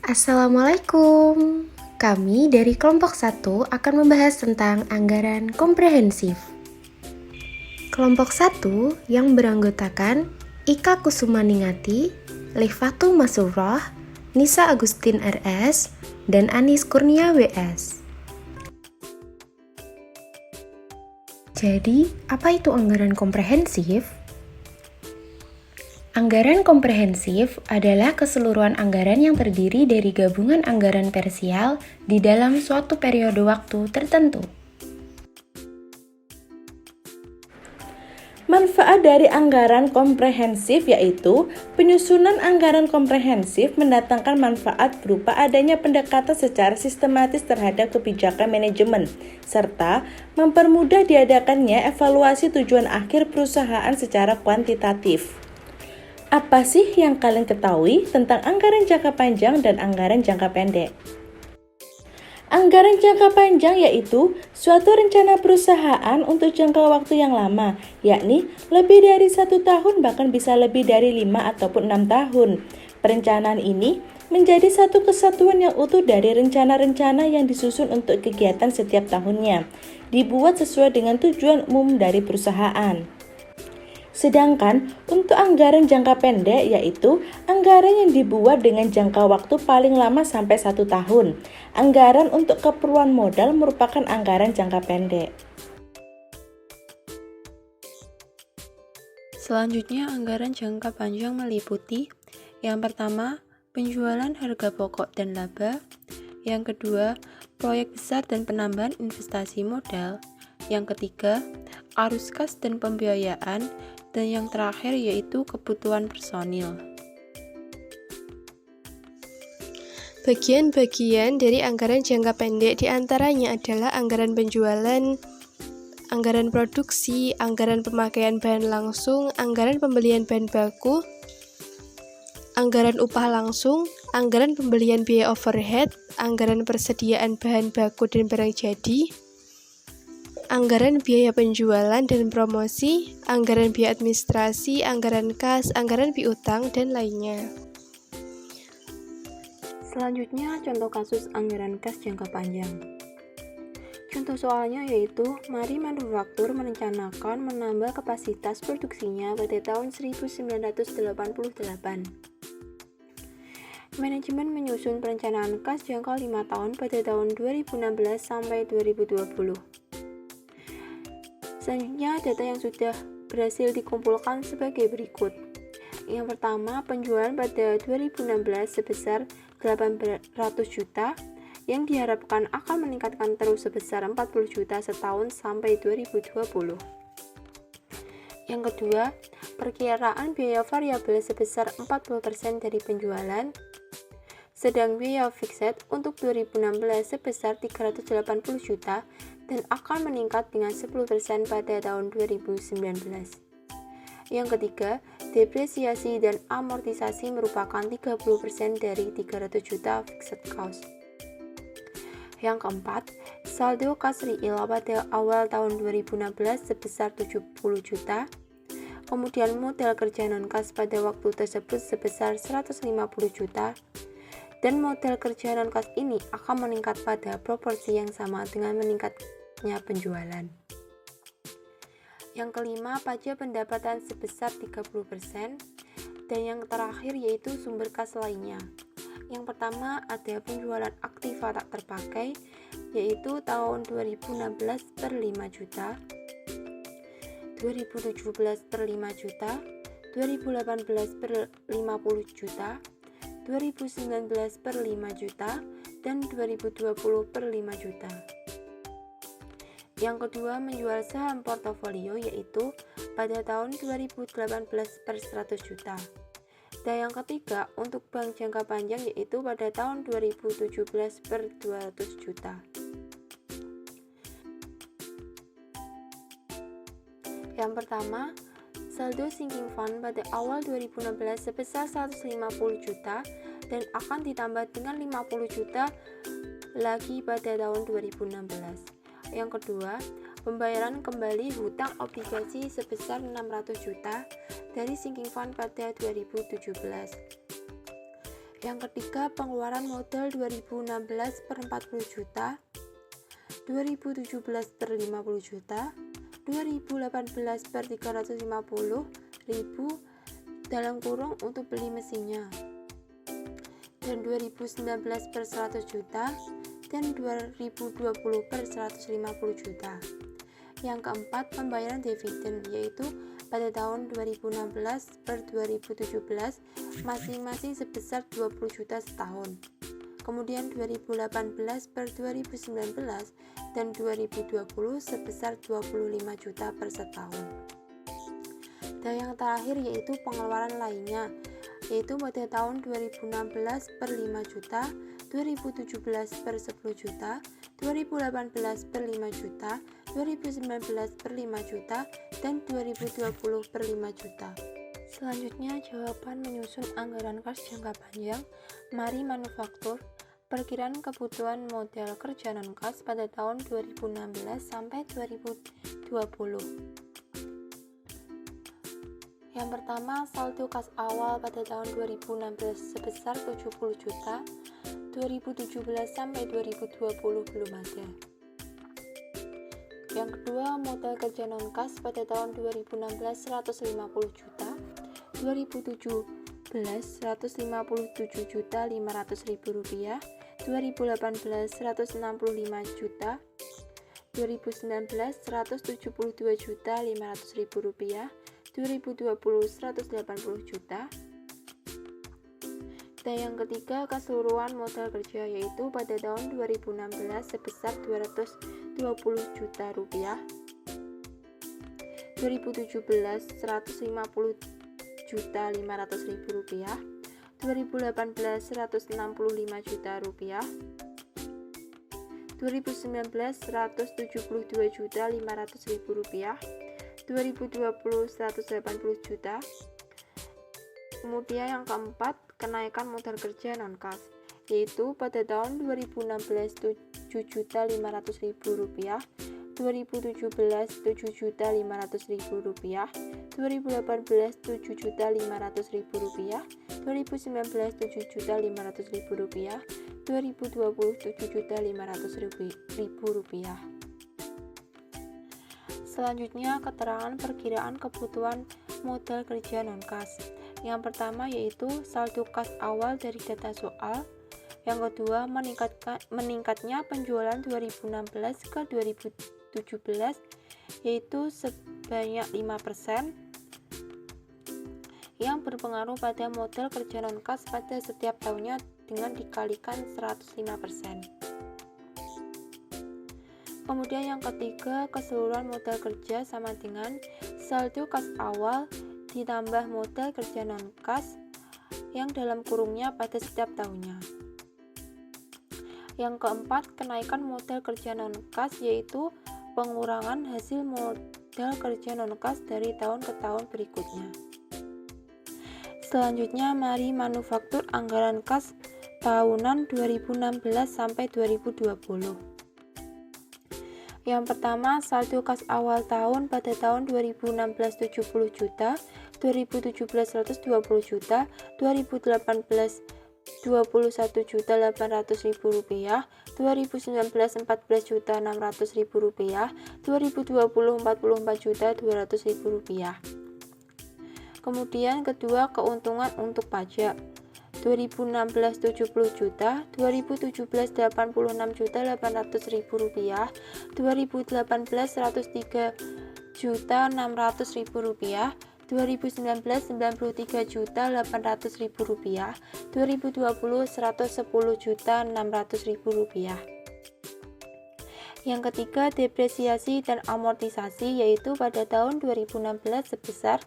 Assalamualaikum. Kami dari kelompok 1 akan membahas tentang anggaran komprehensif. Kelompok 1 yang beranggotakan Ika Kusumaningati, Lifatu Masurroh, Nisa Agustin RS, dan Anis Kurnia WS. Jadi, apa itu anggaran komprehensif? Anggaran komprehensif adalah keseluruhan anggaran yang terdiri dari gabungan anggaran parsial di dalam suatu periode waktu tertentu. Manfaat dari anggaran komprehensif yaitu penyusunan anggaran komprehensif mendatangkan manfaat berupa adanya pendekatan secara sistematis terhadap kebijakan manajemen, serta mempermudah diadakannya evaluasi tujuan akhir perusahaan secara kuantitatif. Apa sih yang kalian ketahui tentang anggaran jangka panjang dan anggaran jangka pendek? Anggaran jangka panjang yaitu suatu rencana perusahaan untuk jangka waktu yang lama, yakni lebih dari 1 tahun bahkan bisa lebih dari 5 ataupun 6 tahun. Perencanaan ini menjadi satu kesatuan yang utuh dari rencana-rencana yang disusun untuk kegiatan setiap tahunnya, dibuat sesuai dengan tujuan umum dari perusahaan. Sedangkan untuk anggaran jangka pendek yaitu anggaran yang dibuat dengan jangka waktu paling lama sampai 1 tahun. Anggaran untuk keperluan modal merupakan anggaran jangka pendek. Selanjutnya, anggaran jangka panjang meliputi yang pertama, penjualan harga pokok dan laba. Yang kedua, proyek besar dan penambahan investasi modal. Yang ketiga, arus kas dan pembiayaan. Dan yang terakhir yaitu kebutuhan personil. Bagian-bagian dari anggaran jangka pendek diantaranya adalah anggaran penjualan, anggaran produksi, anggaran pemakaian bahan langsung, anggaran pembelian bahan baku, anggaran upah langsung, anggaran pembelian biaya overhead, anggaran persediaan bahan baku dan barang jadi, anggaran biaya penjualan dan promosi, anggaran biaya administrasi, anggaran kas, anggaran piutang, dan lainnya. Selanjutnya, contoh kasus anggaran kas jangka panjang. Contoh soalnya yaitu, mari manufaktur merencanakan menambah kapasitas produksinya pada tahun 1988. Manajemen menyusun perencanaan kas jangka 5 tahun pada tahun 2016 sampai 2020. Selanjutnya, data yang sudah berhasil dikumpulkan sebagai berikut. Yang pertama, penjualan pada 2016 sebesar 800 juta, yang diharapkan akan meningkatkan terus sebesar 40 juta setahun sampai 2020. Yang kedua, perkiraan biaya variabel sebesar 40% dari penjualan, sedang biaya fixed untuk 2016 sebesar 380 juta, dan akan meningkat dengan 10% pada tahun 2019. Yang ketiga, depresiasi dan amortisasi merupakan 30% dari 300 juta fixed cost. Yang keempat, saldo kas real pada awal tahun 2016 sebesar 70 juta, kemudian modal kerja non-kas pada waktu tersebut sebesar 150 juta, dan modal kerja non-kas ini akan meningkat pada proporsi yang sama dengan meningkatnya penjualan. Yang kelima, pajak pendapatan sebesar 30%, dan yang terakhir yaitu sumber kas lainnya. Yang pertama ada penjualan aktiva tak terpakai, yaitu tahun 2016 per 5 juta, 2017 per 5 juta, 2018 per 50 juta, 2019 per 5 juta, dan 2020 per 5 juta. Yang kedua, menjual saham portofolio yaitu pada tahun 2018 per 100 juta. Dan yang ketiga, untuk bank jangka panjang yaitu pada tahun 2017 per 200 juta. Yang pertama, saldo sinking fund pada awal 2016 sebesar 150 juta dan akan ditambah dengan 50 juta lagi pada tahun 2016. Yang kedua, pembayaran kembali hutang obligasi sebesar 600 juta dari sinking fund pada 2017. Yang ketiga, pengeluaran modal 2016 per 40 juta, 2017 per 50 juta, 2018 per 350 ribu dalam kurung untuk beli mesinnya, dan 2019 per 100 juta, dan 2020 per 150 juta. Yang keempat, pembayaran dividen, yaitu pada tahun 2016 per 2017 masing-masing sebesar 20 juta setahun. Kemudian 2018 per 2019 dan 2020 sebesar 25 juta per setahun. Dan yang terakhir yaitu pengeluaran lainnya, yaitu pada tahun 2016 per 5 juta, 2017 per 10 juta, 2018 per 5 juta, 2019 per 5 juta, dan 2020 per 5 juta. Selanjutnya, jawaban menyusun anggaran kas jangka panjang. Mari manufaktur. Perkiraan kebutuhan modal kerja non-kas pada tahun 2016 sampai 2020. Yang pertama, saldo kas awal pada tahun 2016 sebesar 70 juta, 2017 sampai 2020 belum ada. Yang kedua, modal kerja non-kas pada tahun 2016 150 juta, 2017 157 juta 500 ribu rupiah, 2018 165 juta, 2019 172 juta 500 ribu rupiah, 2020 180 juta. Dan yang ketiga, keseluruhan modal kerja, yaitu pada tahun 2016 sebesar 220 juta rupiah, 2017 150 juta 500 ribu rupiah, 2018 165 juta rupiah, 2019 172 juta 500 ribu rupiah, 2020 180 juta. Kemudian yang keempat, kenaikan modal kerja non-kas, yaitu pada tahun 2016 7 juta 500 ribu rupiah, 2017 7 juta 500 ribu rupiah, 2018 7 juta 500 ribu rupiah, 2019 7 juta 500 ribu rupiah, 2020 7 juta 500 ribu rupiah. Selanjutnya, keterangan perkiraan kebutuhan modal kerja non-kas. Yang pertama yaitu saldo kas awal dari data soal. Yang kedua, meningkatnya penjualan 2016 ke 2017 yaitu sebanyak 5%, yang berpengaruh pada modal kerja non-kas pada setiap tahunnya dengan dikalikan 105%. Kemudian yang ketiga, keseluruhan modal kerja sama dengan saldo kas awal ditambah modal kerja non-kas yang dalam kurungnya pada setiap tahunnya. Yang keempat, kenaikan modal kerja non-kas, yaitu pengurangan hasil modal kerja non-kas dari tahun ke tahun berikutnya. Selanjutnya, mari manufaktur anggaran kas tahunan 2016 sampai 2020. Yang pertama, saldo kas awal tahun pada tahun 2016 70 juta, 2017 120 juta, 2018 21 juta 800 ribu rupiah, 2019 14 juta 600 ribu rupiah, 2020 44 juta 200 ribu rupiah. Kemudian kedua, keuntungan untuk pajak. 2016 70 juta, 2017 86 juta 800 ribu rupiah, 2018 103 juta 600 ribu rupiah, 2019 93 juta 800 ribu rupiah, 2020 110 juta 600 ribu rupiah. Yang ketiga, depresiasi dan amortisasi, yaitu pada tahun 2016 sebesar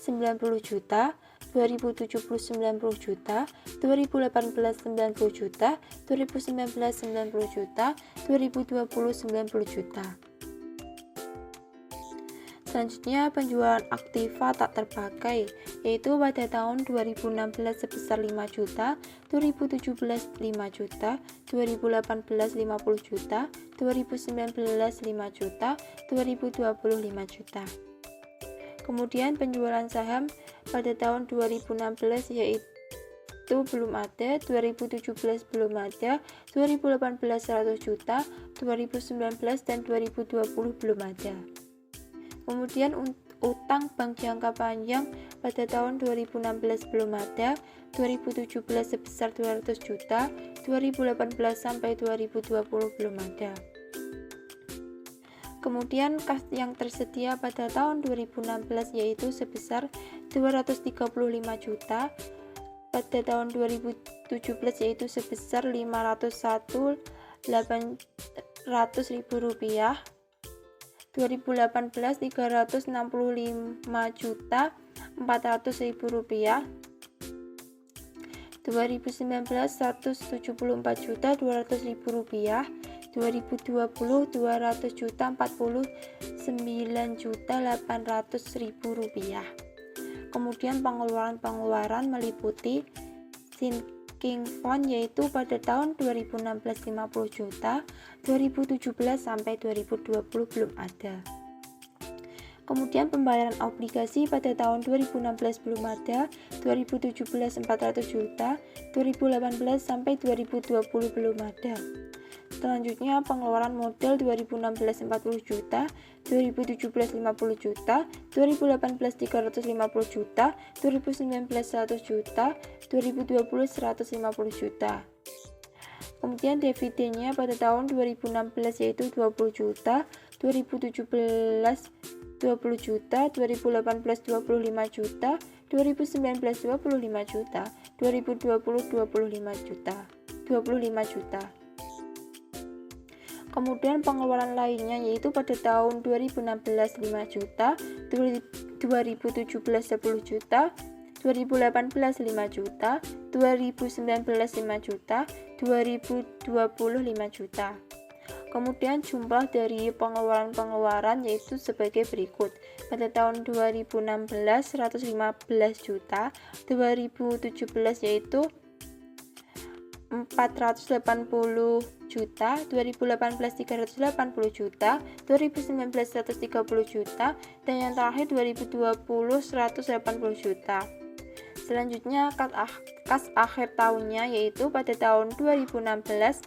90 juta, 2017 90 juta, 2018 90 juta, 2019 90 juta, 2020 90 juta. Selanjutnya, penjualan aktiva tak terpakai, yaitu pada tahun 2016 sebesar 5 juta, 2017 5 juta, 2018 50 juta, 2019 5 juta, 2020 5 juta. Kemudian penjualan saham pada tahun 2016 yaitu itu belum ada, 2017 belum ada, 2018 100 juta, 2019 dan 2020 belum ada. Kemudian utang bank jangka panjang pada tahun 2016 belum ada, 2017 sebesar 200 juta, 2018 sampai 2020 belum ada. Kemudian kas yang tersedia pada tahun 2016 yaitu sebesar 235 juta, pada tahun 2017 yaitu sebesar 501.800.000 rupiah, 2018 365 juta 400.000 rupiah, 2019 174 juta 200.000 rupiah, 2020 200 juta 49 juta 800.000 rupiah. Kemudian pengeluaran meliputi sinking fund yaitu pada tahun 2016 50 juta, 2017 sampai 2020 belum ada. Kemudian pembayaran obligasi pada tahun 2016 belum ada, 2017 400 juta, 2018 sampai 2020 belum ada. Selanjutnya pengeluaran modal 2016 40 juta, 2017 50 juta, 2018 350 juta, 2019 100 juta, 2020 150 juta. Kemudian dividennya pada tahun 2016 yaitu 20 juta, 2017 20 juta, 2018 25 juta, 2019 25 juta, 2020 25 juta. Kemudian pengeluaran lainnya yaitu pada tahun 2016 5 juta, 2017 10 juta, 2018 5 juta, 2019 5 juta, 2020 5 juta. Kemudian jumlah dari pengeluaran yaitu sebagai berikut. Pada tahun 2016 115 juta, 2017 yaitu 480 juta, 2018 380 juta, 2019 130 juta, dan yang terakhir 2020 180 juta. Selanjutnya kas akhir tahunnya yaitu pada tahun 2016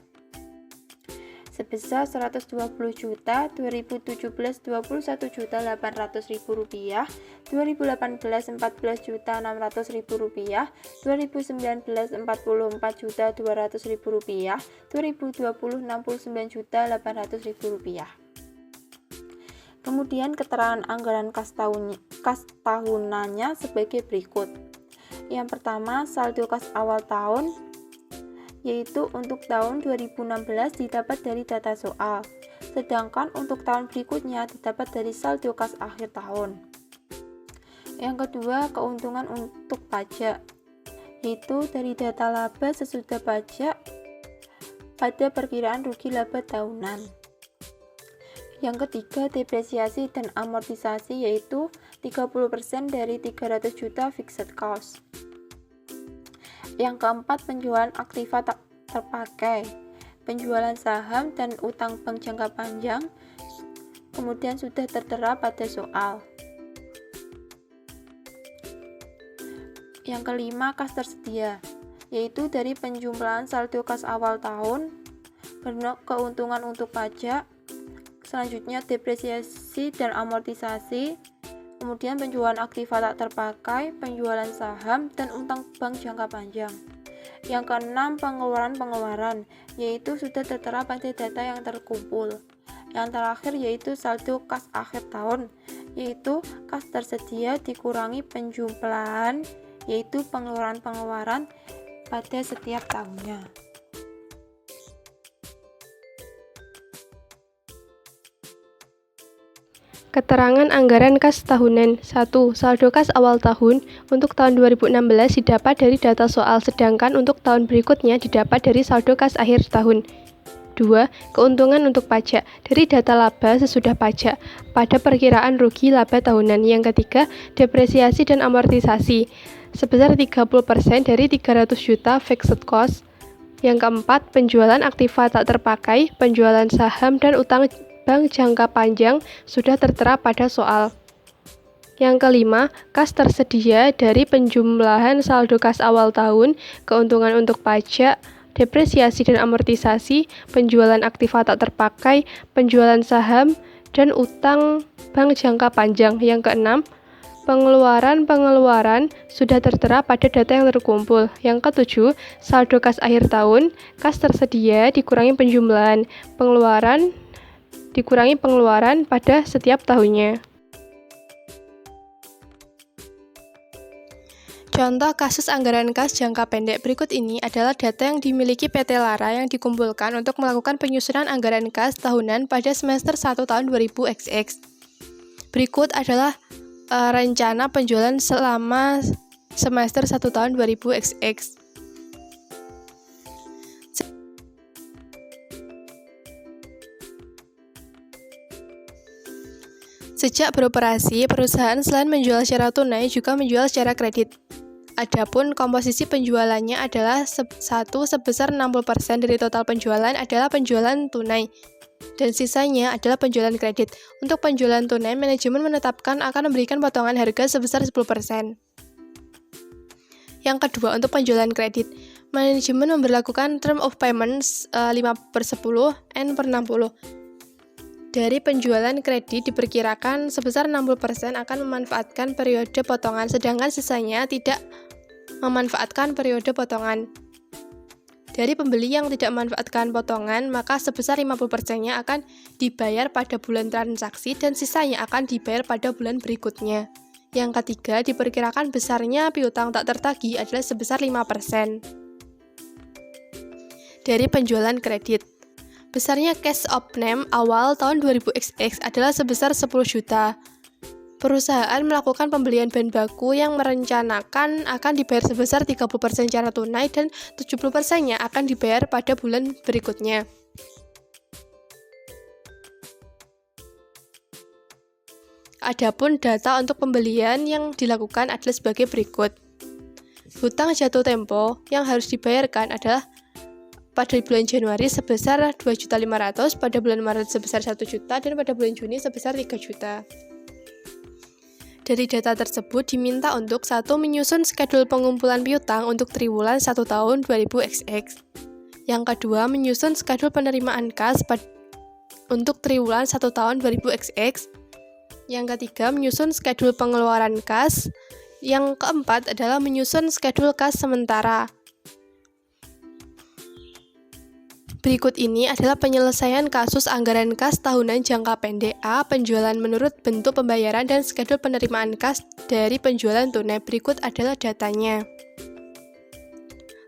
sebesar 120 juta, 2017 21 juta 800.000 rupiah, 2018 14 juta 600.000 rupiah, 2019 44 juta 200.000 rupiah, 2020 69 juta 800.000 rupiah. Kemudian keterangan anggaran kas tahunannya sebagai berikut. Yang pertama, saldo kas awal tahun yaitu untuk tahun 2016 didapat dari data soal, sedangkan untuk tahun berikutnya didapat dari saldo kas akhir tahun. Yang kedua, keuntungan untuk pajak, yaitu dari data laba sesudah pajak pada perkiraan rugi laba tahunan. Yang ketiga, depresiasi dan amortisasi, yaitu 30% dari 300 juta fixed cost. Yang keempat, penjualan aktiva tak terpakai, penjualan saham dan utang bank jangka panjang, kemudian sudah tertera pada soal. Yang kelima, kas tersedia, yaitu dari penjumlahan saldo kas awal tahun, keuntungan untuk pajak, selanjutnya depresiasi dan amortisasi, kemudian penjualan aktiva tak terpakai, penjualan saham, dan utang bank jangka panjang. Yang keenam, pengeluaran, yaitu sudah tertera pada data yang terkumpul. Yang terakhir yaitu saldo kas akhir tahun, yaitu kas tersedia dikurangi penjumlahan, yaitu pengeluaran pada setiap tahunnya. Keterangan anggaran kas tahunan. 1. Saldo kas awal tahun untuk tahun 2016 didapat dari data soal, sedangkan untuk tahun berikutnya didapat dari saldo kas akhir tahun. 2. Keuntungan untuk pajak dari data laba sesudah pajak pada perkiraan rugi laba tahunan. Yang ketiga, depresiasi dan amortisasi sebesar 30% dari 300 juta fixed cost. Yang keempat, penjualan aktiva tak terpakai, penjualan saham dan utang bank jangka panjang sudah tertera pada soal. Yang kelima, kas tersedia dari penjumlahan saldo kas awal tahun, keuntungan untuk pajak, depresiasi dan amortisasi, penjualan aktiva tak terpakai, penjualan saham, dan utang bank jangka panjang. Yang keenam, pengeluaran sudah tertera pada data yang terkumpul. Yang ketujuh, saldo kas akhir tahun, kas tersedia dikurangi penjumlahan, pengeluaran dikurangi pengeluaran pada setiap tahunnya. Contoh kasus anggaran kas jangka pendek berikut ini adalah data yang dimiliki PT Lara yang dikumpulkan untuk melakukan penyusunan anggaran kas tahunan pada semester 1 tahun 2000XX. Berikut adalah rencana penjualan selama semester 1 tahun 2000XX. Sejak beroperasi, perusahaan selain menjual secara tunai juga menjual secara kredit. Adapun komposisi penjualannya adalah sebesar 60% dari total penjualan adalah penjualan tunai dan sisanya adalah penjualan kredit. Untuk penjualan tunai, manajemen menetapkan akan memberikan potongan harga sebesar 10%. Yang kedua, untuk penjualan kredit, manajemen memberlakukan term of payments 5/10 N/60. Dari penjualan kredit diperkirakan sebesar 60% akan memanfaatkan periode potongan, sedangkan sisanya tidak memanfaatkan periode potongan. Dari pembeli yang tidak memanfaatkan potongan, maka sebesar 50%-nya akan dibayar pada bulan transaksi dan sisanya akan dibayar pada bulan berikutnya. Yang ketiga, diperkirakan besarnya piutang tak tertagih adalah sebesar 5%. Dari penjualan kredit, besarnya cash opname awal tahun 2000XX adalah sebesar 10 juta. Perusahaan melakukan pembelian bahan baku yang merencanakan akan dibayar sebesar 30% secara tunai dan 70%-nya akan dibayar pada bulan berikutnya. Adapun data untuk pembelian yang dilakukan adalah sebagai berikut. Hutang jatuh tempo yang harus dibayarkan adalah pada bulan Januari sebesar 2.500.000, pada bulan Maret sebesar 1 juta, dan pada bulan Juni sebesar 3 juta. Dari data tersebut diminta untuk 1. Menyusun skedul pengumpulan piutang untuk triwulan 1 tahun 2000XX. Yang kedua, menyusun skedul penerimaan kas untuk triwulan 1 tahun 2000XX. Yang ketiga, menyusun skedul pengeluaran kas. Yang keempat adalah menyusun skedul kas sementara. Berikut ini adalah penyelesaian kasus anggaran kas tahunan jangka pendek A, penjualan menurut bentuk pembayaran dan skedul penerimaan kas dari penjualan tunai. Berikut adalah datanya.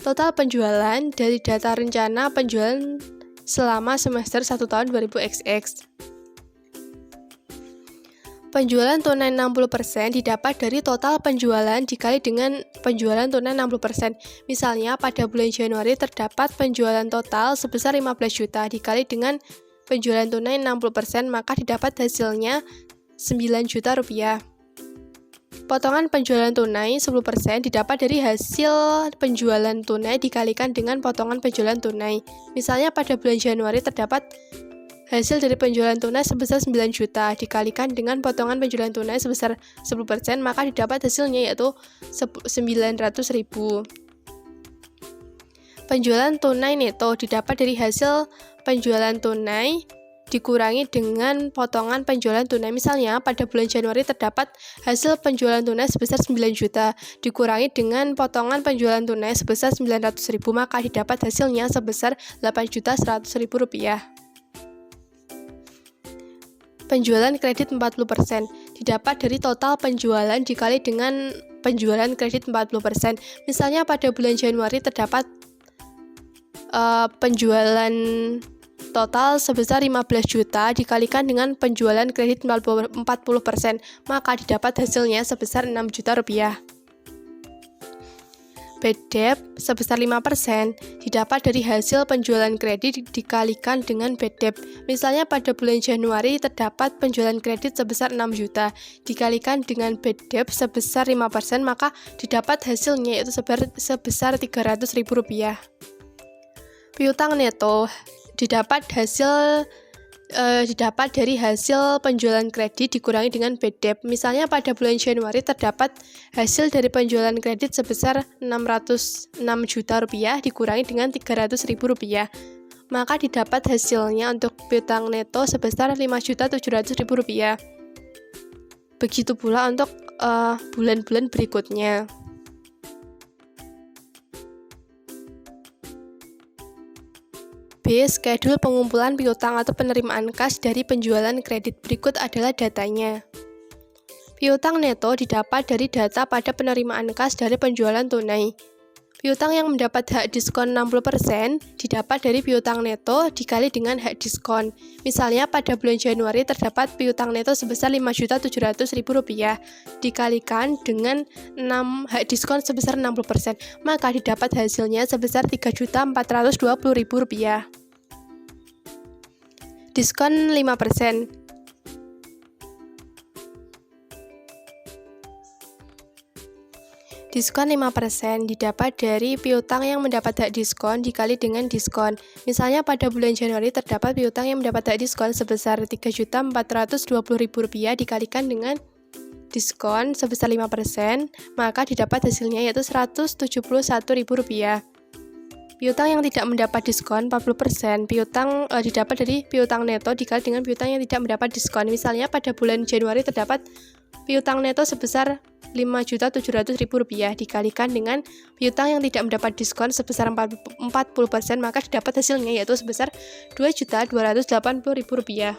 Total penjualan dari data rencana penjualan selama semester 1 tahun 2000XX. Penjualan tunai 60% didapat dari total penjualan dikali dengan penjualan tunai 60%. Misalnya pada bulan Januari terdapat penjualan total sebesar 15 juta dikali dengan penjualan tunai 60%, maka didapat hasilnya 9 juta rupiah. Potongan penjualan tunai 10% didapat dari hasil penjualan tunai dikalikan dengan potongan penjualan tunai. Misalnya pada bulan Januari terdapat hasil dari penjualan tunai sebesar 9 juta dikalikan dengan potongan penjualan tunai sebesar 10%, maka didapat hasilnya yaitu 900.000. Penjualan tunai neto didapat dari hasil penjualan tunai dikurangi dengan potongan penjualan tunai. Misalnya pada bulan Januari terdapat hasil penjualan tunai sebesar 9 juta dikurangi dengan potongan penjualan tunai sebesar 900.000, maka didapat hasilnya sebesar 8.100.000 rupiah. Penjualan kredit 40% didapat dari total penjualan dikali dengan penjualan kredit 40%. Misalnya pada bulan Januari terdapat penjualan total sebesar 15 juta dikalikan dengan penjualan kredit 40%, maka didapat hasilnya sebesar 6 juta rupiah. BDEP sebesar 5% didapat dari hasil penjualan kredit dikalikan dengan BDEP. Misalnya pada bulan Januari terdapat penjualan kredit sebesar 6 juta dikalikan dengan BDEP sebesar 5%, maka didapat hasilnya yaitu sebesar 300.000 rupiah. Piutang neto didapat hasil didapat dari hasil penjualan kredit dikurangi dengan bad debt. Misalnya pada bulan Januari terdapat hasil dari penjualan kredit sebesar 606 juta rupiah dikurangi dengan 300 ribu rupiah. Maka didapat hasilnya untuk piutang neto sebesar 5.700.000 rupiah. Begitu pula untuk bulan-bulan berikutnya. B. Skedul pengumpulan piutang atau penerimaan kas dari penjualan kredit. Berikut adalah datanya. Piutang neto didapat dari data pada penerimaan kas dari penjualan tunai. Piutang yang mendapat hak diskon 60% didapat dari piutang neto dikali dengan hak diskon. Misalnya pada bulan Januari terdapat piutang neto sebesar 5.700.000 rupiah dikalikan dengan 6 hak diskon sebesar 60%, maka didapat hasilnya sebesar 3.420.000 rupiah. Diskon 5%. Diskon 5% didapat dari piutang yang mendapat hak diskon dikali dengan diskon. Misalnya pada bulan Januari terdapat piutang yang mendapat hak diskon sebesar Rp3.420.000 dikalikan dengan diskon sebesar 5%, maka didapat hasilnya yaitu Rp171.000. Piutang yang tidak mendapat diskon 40%, piutang didapat dari piutang neto dikali dengan piutang yang tidak mendapat diskon. Misalnya pada bulan Januari terdapat piutang neto sebesar Rp5.700.000 dikalikan dengan piutang yang tidak mendapat diskon sebesar 40%, maka didapat hasilnya yaitu sebesar Rp2.280.000.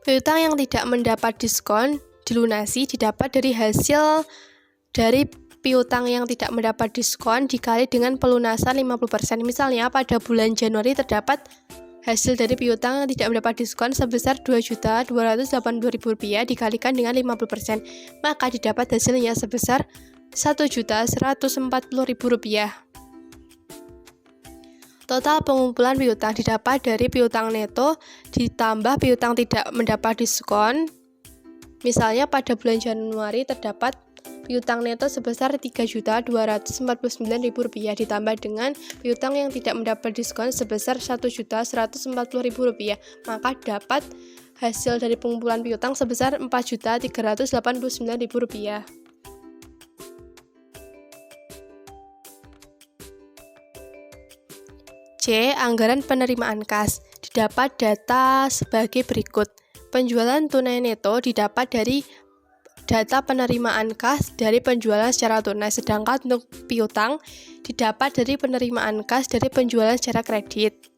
Piutang yang tidak mendapat diskon dilunasi didapat dari hasil dari piutang yang tidak mendapat diskon dikali dengan pelunasan 50%. Misalnya pada bulan Januari terdapat hasil dari piutang yang tidak mendapat diskon sebesar Rp2.280.000 dikalikan dengan 50%, maka didapat hasilnya sebesar Rp1.140.000. Total pengumpulan piutang didapat dari piutang neto ditambah piutang tidak mendapat diskon. Misalnya pada bulan Januari terdapat piutang neto sebesar Rp3.249.000 ditambah dengan piutang yang tidak mendapat diskon sebesar Rp1.140.000, maka dapat hasil dari pengumpulan piutang sebesar Rp4.389.000. C. Anggaran penerimaan kas. Didapat data sebagai berikut. Penjualan tunai neto didapat dari data penerimaan kas dari penjualan secara tunai, sedangkan untuk piutang didapat dari penerimaan kas dari penjualan secara kredit.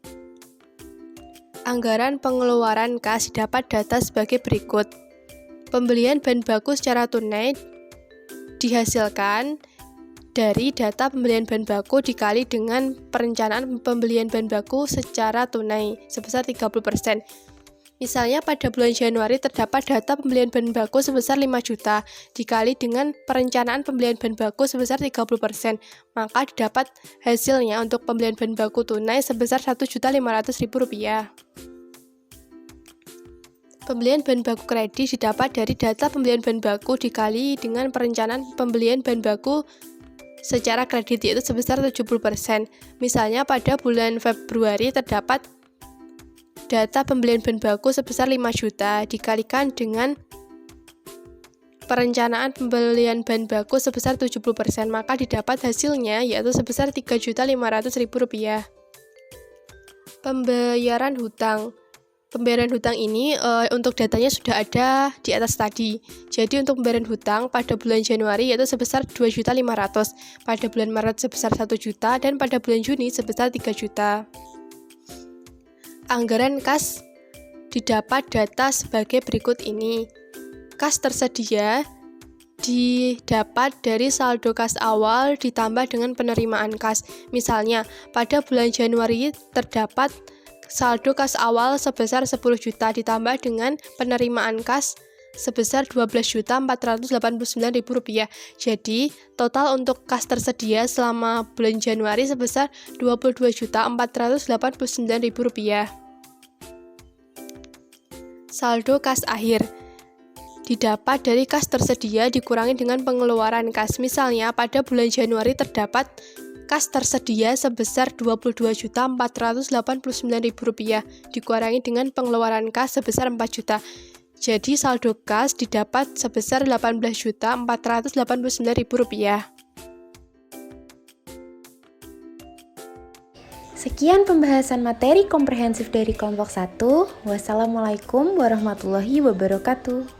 Anggaran pengeluaran kas didapat data sebagai berikut. Pembelian bahan baku secara tunai dihasilkan dari data pembelian bahan baku dikali dengan perencanaan pembelian bahan baku secara tunai sebesar 30%. Misalnya pada bulan Januari terdapat data pembelian bahan baku sebesar 5 juta dikali dengan perencanaan pembelian bahan baku sebesar 30%, maka didapat hasilnya untuk pembelian bahan baku tunai sebesar Rp1.500.000. Pembelian bahan baku kredit didapat dari data pembelian bahan baku dikali dengan perencanaan pembelian bahan baku secara kredit yaitu sebesar 70%. Misalnya pada bulan Februari terdapat data pembelian bahan baku sebesar 5 juta dikalikan dengan perencanaan pembelian bahan baku sebesar 70%, maka didapat hasilnya yaitu sebesar Rp3.500.000. Pembayaran hutang. Pembayaran hutang ini untuk datanya sudah ada di atas tadi. Jadi untuk pembayaran hutang pada bulan Januari yaitu sebesar Rp2.500.000, pada bulan Maret sebesar Rp1 juta, dan pada bulan Juni sebesar Rp3 juta. Anggaran kas didapat data sebagai berikut ini. Kas tersedia didapat dari saldo kas awal ditambah dengan penerimaan kas. Misalnya, pada bulan Januari terdapat saldo kas awal sebesar 10 juta ditambah dengan penerimaan kas sebesar Rp12.489.000. Jadi, total untuk kas tersedia selama bulan Januari sebesar Rp22.489.000. Saldo kas akhir didapat dari kas tersedia dikurangi dengan pengeluaran kas. Misalnya, pada bulan Januari terdapat Kas tersedia sebesar Rp22.489.000 dikurangi dengan pengeluaran kas sebesar 4 juta. Jadi saldo kas didapat sebesar Rp18.489.000. Sekian pembahasan materi komprehensif dari kelompok 1. Wassalamualaikum warahmatullahi wabarakatuh.